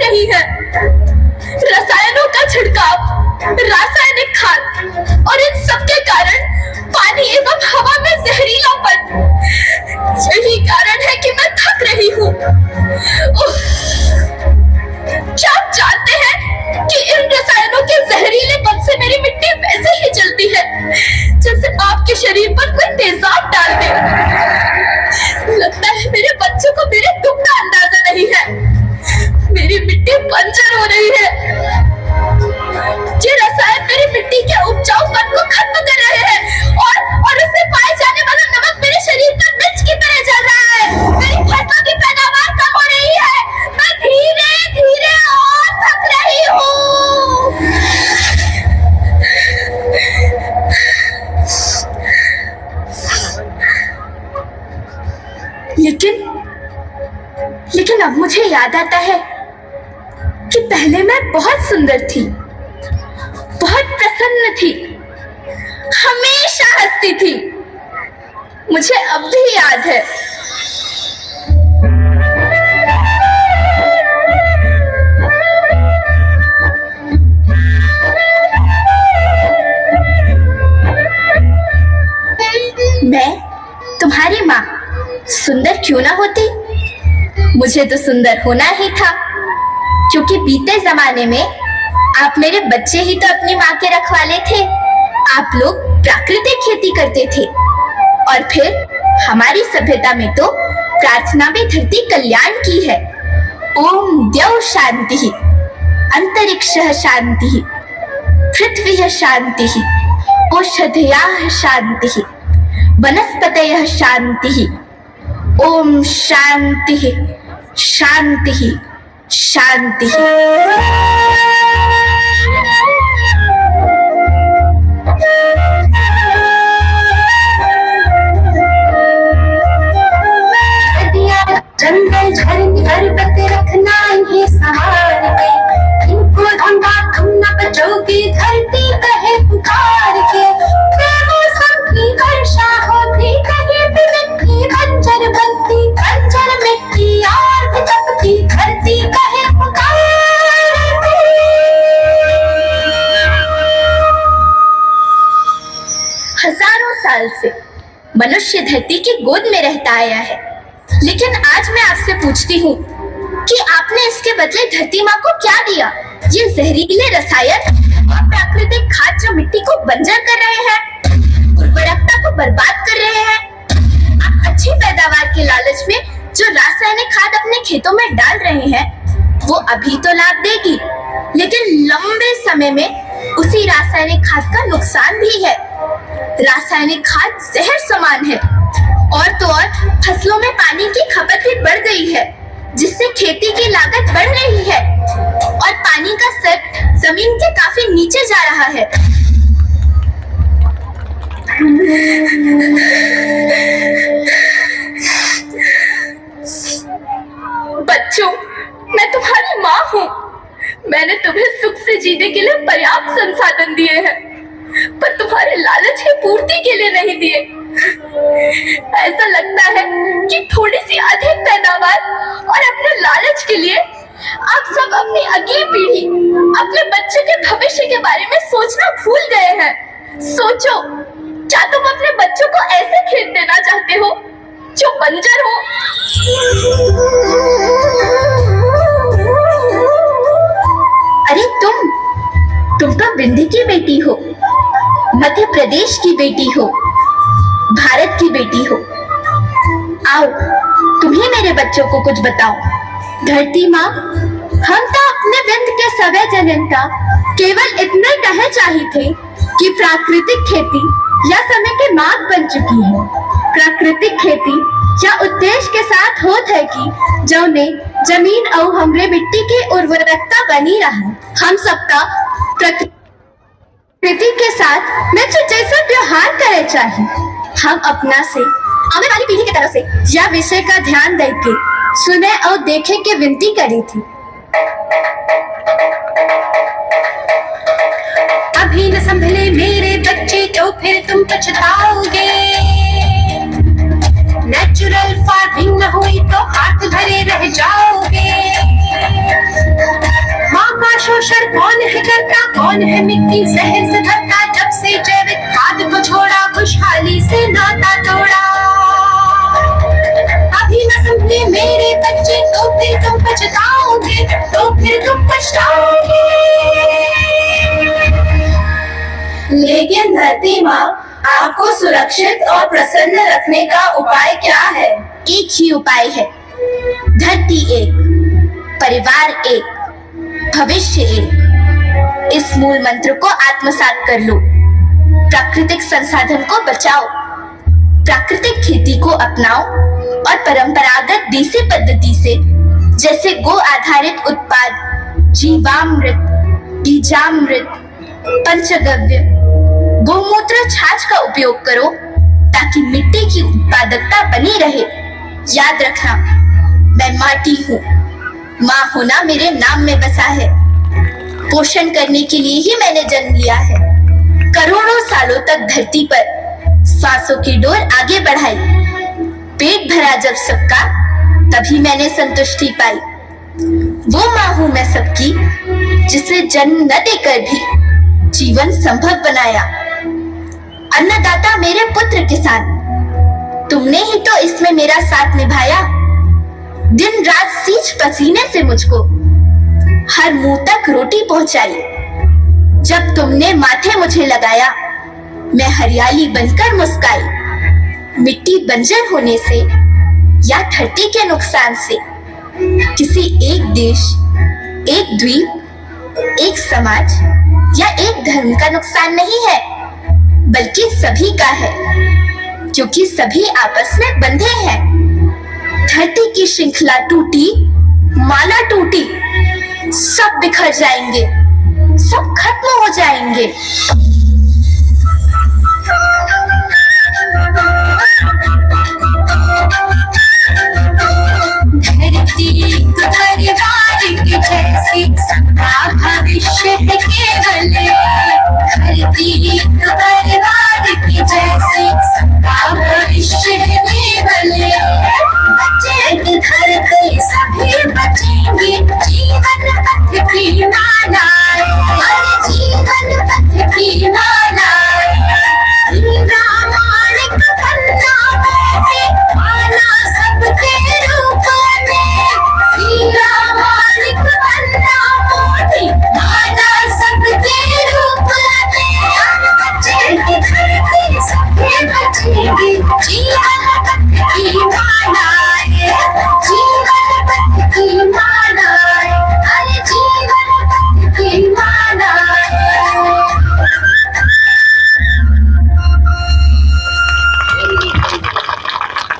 रही है। रसायनों का छिड़काव, रासायनिक खाद और इन सब के कारण पानी एवं हवा में जहरीलापन, यही कारण है कि मैं थक रही हूँ। क्या आप जानते हैं कि इन रसायनों के जहरीलेपन से मेरी मिट्टी वैसे ही जलती है जैसे आपके शरीर पर कोई तेजाब डाल दे। लगता है मेरे बच्चों को मेरे दुख का अंदाजा नहीं है। मेरी मिट्टी बंजर हो रही है। ये रसायन मेरी मिट्टी के उपजाऊपन को खत्म कर रहे हैं और उससे पाए जाने वाला नमक मेरे शरीर पर मिर्च की तरह जल रहा है। मेरी फसलों की पैदावार कम हो रही है। मैं धीरे धीरे और थक रही हूँ। लेकिन अब मुझे याद आता है कि पहले मैं बहुत सुंदर थी, बहुत प्रसन्न थी, हमेशा हंसती थी। मुझे अब भी याद है। मैं तुम्हारी माँ सुंदर क्यों ना होती, मुझे तो सुंदर होना ही था, क्योंकि बीते जमाने में आप मेरे बच्चे ही तो अपनी माँ के रखवाले थे। आप लोग प्राकृतिक खेती करते थे और फिर हमारी सभ्यता में तो प्रार्थना में धरती कल्याण की है। ओम द्यौ शांति, अंतरिक्षः शांति, पृथ्वी शांति, औषधयः शांति, वनस्पतयः शांति। ओम शांति शांति शांति। जंगल झरने पर्वत रखना इन्हें संभाल के, इनको धंधा तुम न बचोगे धरती कहे पुकार के। बेमौसम की वर्षा होती कहीं भी मिट्टी बंजर बनती, बंजर मिट्टी और भी तपती धरती कहे पुकार के। हजारों साल से मनुष्य धरती की गोद में रहता आया है, लेकिन आज मैं आपसे पूछती हूँ कि आपने इसके बदले धरती माँ को क्या दिया? ये जहरीले रसायन और प्राकृतिक खाद जो मिट्टी को बंजर कर रहे हैं, उर्वरकता को बर्बाद कर रहे हैं। आप अच्छी पैदावार के लालच में जो रासायनिक खाद अपने खेतों में डाल रहे हैं, वो अभी तो लाभ देगी, लेकिन लंबे समय में उसी रासायनिक खाद का नुकसान भी है। रासायनिक खाद जहर समान है और तो और फसलों में पानी की खपत भी बढ़ गई है, जिससे खेती की लागत बढ़ रही है और पानी का स्तर जमीन के काफी नीचे जा रहा है। बच्चों, मैं तुम्हारी माँ हूँ। मैंने तुम्हें सुख से जीने के लिए पर्याप्त संसाधन दिए हैं, पर तुम्हारे लालच की पूर्ति के लिए नहीं दिए। ऐसा लगता है कि थोड़ी सी अधिक पैदावार और अपने लालच के लिए आप सब अपनी अगली पीढ़ी, अपने बच्चे के भविष्य के बारे में सोचना भूल गए हैं। सोचो, क्या तुम अपने बच्चों को ऐसे खेत देना चाहते हो जो बंजर हो? अरे तुम तो विंध्य की बेटी हो, मध्य प्रदेश की बेटी हो, भारत की बेटी हो। आओ, तुम ही मेरे बच्चों को कुछ बताओ। धरती माँ, हम तो अपने विंध्य के सवै जनता केवल इतने कहे चाही थे कि प्राकृतिक खेती या समय की मांग बन चुकी है। प्राकृतिक खेती या उद्देश्य के साथ होत है कि जौने जमीन और हमरे मिट्टी की उर्वरकता बनी रहा। हम सबका प्रकृति के साथ मित्र जैसा व्यवहार करे चाहिए। हम अपना से आने वाली पीढ़ी की तरफ से यह विषय का ध्यान देके सुने और देखे के विनती करी थी। अभी न संभले मेरे बच्चे तो फिर तुम पछताओगे। नेचुरल फार्मिंग न हुई तो हाथ भरे रह जाओगे। शोषण कौन है करता, कौन है मिट्टी जहर से भरता, जब से जैविक खाद को छोड़ा खुशहाली से नाता तोड़ा। अभी न संभले मेरे बच्चे तो फिर तुम पछताओगे, तो फिर तुम पछताओगे। लेकिन धरती माँ, आपको सुरक्षित और प्रसन्न रखने का उपाय क्या है? एक ही उपाय है, धरती एक, परिवार एक, भविष्य एक। इस मूल मंत्र को आत्मसात कर लो। प्राकृतिक संसाधन को बचाओ, प्राकृतिक खेती को अपनाओ और परंपरागत देसी पद्धति से, जैसे गो आधारित उत्पाद, जीवामृत, बीजामृत, पंचगव्य, गौमूत्र, छाछ का उपयोग करो ताकि मिट्टी की उत्पादकता बनी रहे। याद रखना, मैं माटी हूँ, माँ होना मेरे नाम में बसा है। पोषण करने के लिए ही मैंने जन्म लिया है। करोड़ों सालों तक धरती पर सांसों की डोर आगे बढ़ाई। पेट भरा जब सबका, तभी मैंने संतुष्टि पाई। वो माँ हूँ मैं सबकी, जिसने जन्म न देकर भी जीवन संभव बनाया। अन्नदाता मेरे पुत्र किसान, तुमने ही तो इसमें मेरा साथ निभाया। दिन रात सींच पसीने से मुझको हर मुंह तक रोटी पहुंचाई। जब तुमने माथे मुझे लगाया, मैं हरियाली बनकर मुस्काई। मिट्टी बंजर होने से या धरती के नुकसान से किसी एक देश, एक द्वीप, एक समाज या एक धर्म का नुकसान नहीं है, बल्कि सभी का है, क्योंकि सभी आपस में बंधे हैं। धरती की श्रृंखला टूटी, माला टूटी, सब बिखर जाएंगे, सब खत्म हो जाएंगे।